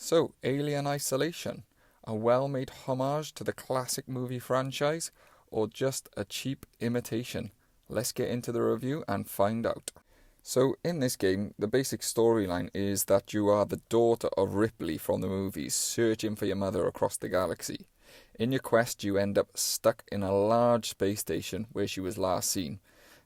So, Alien Isolation, a well-made homage to the classic movie franchise, or just a cheap imitation? Let's get into the review and find out. So, in this game, the basic storyline is that you are the daughter of Ripley from the movies, searching for your mother across the galaxy. In your quest, you end up stuck in a large space station where she was last seen,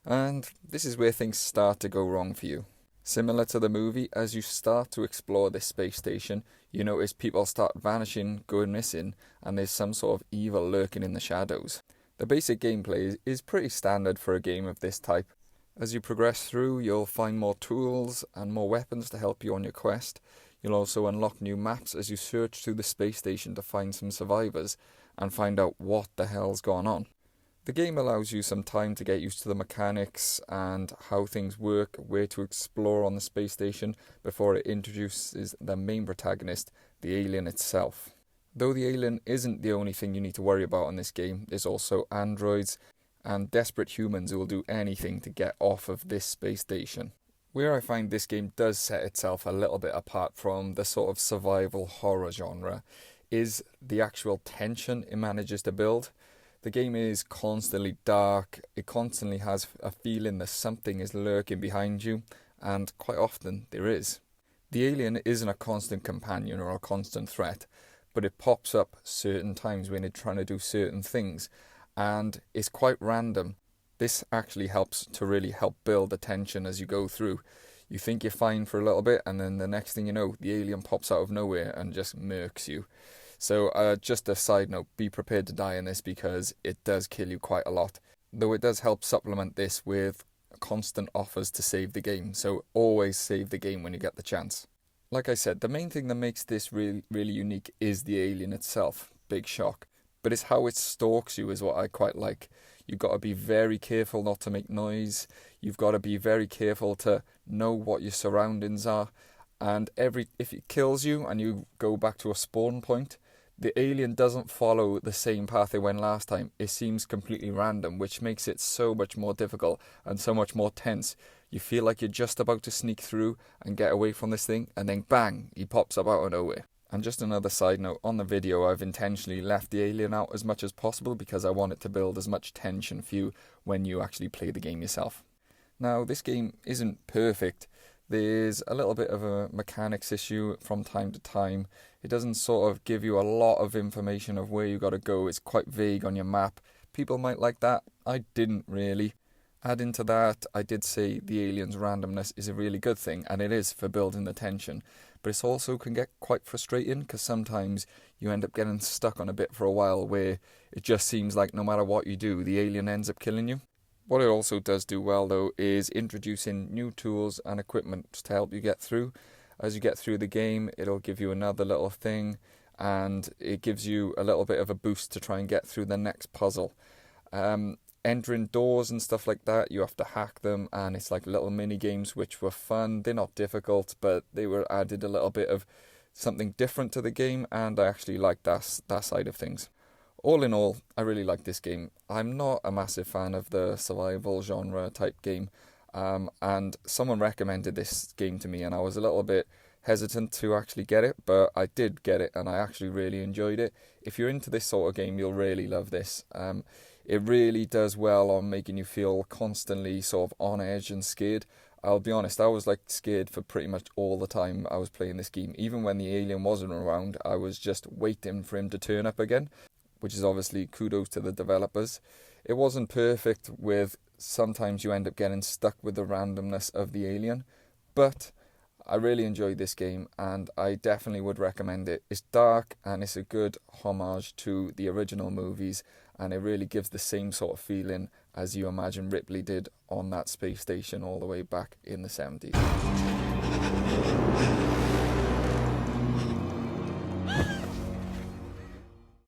and this is where things start to go wrong for you. Similar to the movie, as you start to explore this space station, you notice people start vanishing, going missing, and there's some sort of evil lurking in the shadows. The basic gameplay is pretty standard for a game of this type. As you progress through, you'll find more tools and more weapons to help you on your quest. You'll also unlock new maps as you search through the space station to find some survivors and find out what the hell's gone on. The game allows you some time to get used to the mechanics and how things work, where to explore on the space station before it introduces the main protagonist, the alien itself. Though the alien isn't the only thing you need to worry about in this game, there's also androids and desperate humans who will do anything to get off of this space station. Where I find this game does set itself a little bit apart from the sort of survival horror genre is the actual tension it manages to build. The game is constantly dark, it constantly has a feeling that something is lurking behind you, and quite often there is. The alien isn't a constant companion or a constant threat, but it pops up certain times when it's trying to do certain things, and it's quite random. This actually helps to really help build the tension as you go through. You think you're fine for a little bit, and then the next thing you know, the alien pops out of nowhere and just murks you. So just a side note, be prepared to die in this because it does kill you quite a lot. Though it does help supplement this with constant offers to save the game, so always save the game when you get the chance. Like I said, the main thing that makes this really unique is the alien itself. Big shock. But it's how it stalks you is what I quite like. You've got to be very careful not to make noise. You've got to be very careful to know what your surroundings are. And if it kills you and you go back to a spawn point, the alien doesn't follow the same path it went last time. It seems completely random, which makes it so much more difficult and so much more tense. You feel like you're just about to sneak through and get away from this thing, and then bang, he pops up out of nowhere. And just another side note, on the video I've intentionally left the alien out as much as possible because I want it to build as much tension for you when you actually play the game yourself. Now, this game isn't perfect. There's a little bit of a mechanics issue from time to time. It doesn't sort of give you a lot of information of where you got to go. It's quite vague on your map. People might like that. I didn't really. Adding to that, I did say the alien's randomness is a really good thing, and it is for building the tension. But it also can get quite frustrating because sometimes you end up getting stuck on a bit for a while where it just seems like no matter what you do, the alien ends up killing you. What it also does do well, though, is introducing new tools and equipment to help you get through. As you get through the game, it'll give you another little thing, and it gives you a little bit of a boost to try and get through the next puzzle. Entering doors and stuff like that, you have to hack them, and it's like little mini games which were fun. They're not difficult, but they were added a little bit of something different to the game, and I actually like that side of things. All in all, I really like this game. I'm not a massive fan of the survival genre type game, and someone recommended this game to me, and I was a little bit hesitant to actually get it, but I did get it, and I actually really enjoyed it. If you're into this sort of game, you'll really love this. It really does well on making you feel constantly sort of on edge and scared. I'll be honest, I was like scared for pretty much all the time I was playing this game. Even when the alien wasn't around, I was just waiting for him to turn up again, which is obviously kudos to the developers. It wasn't perfect with sometimes you end up getting stuck with the randomness of the alien, but I really enjoyed this game and I definitely would recommend it. It's dark and it's a good homage to the original movies, and it really gives the same sort of feeling as you imagine Ripley did on that space station all the way back in the 70s.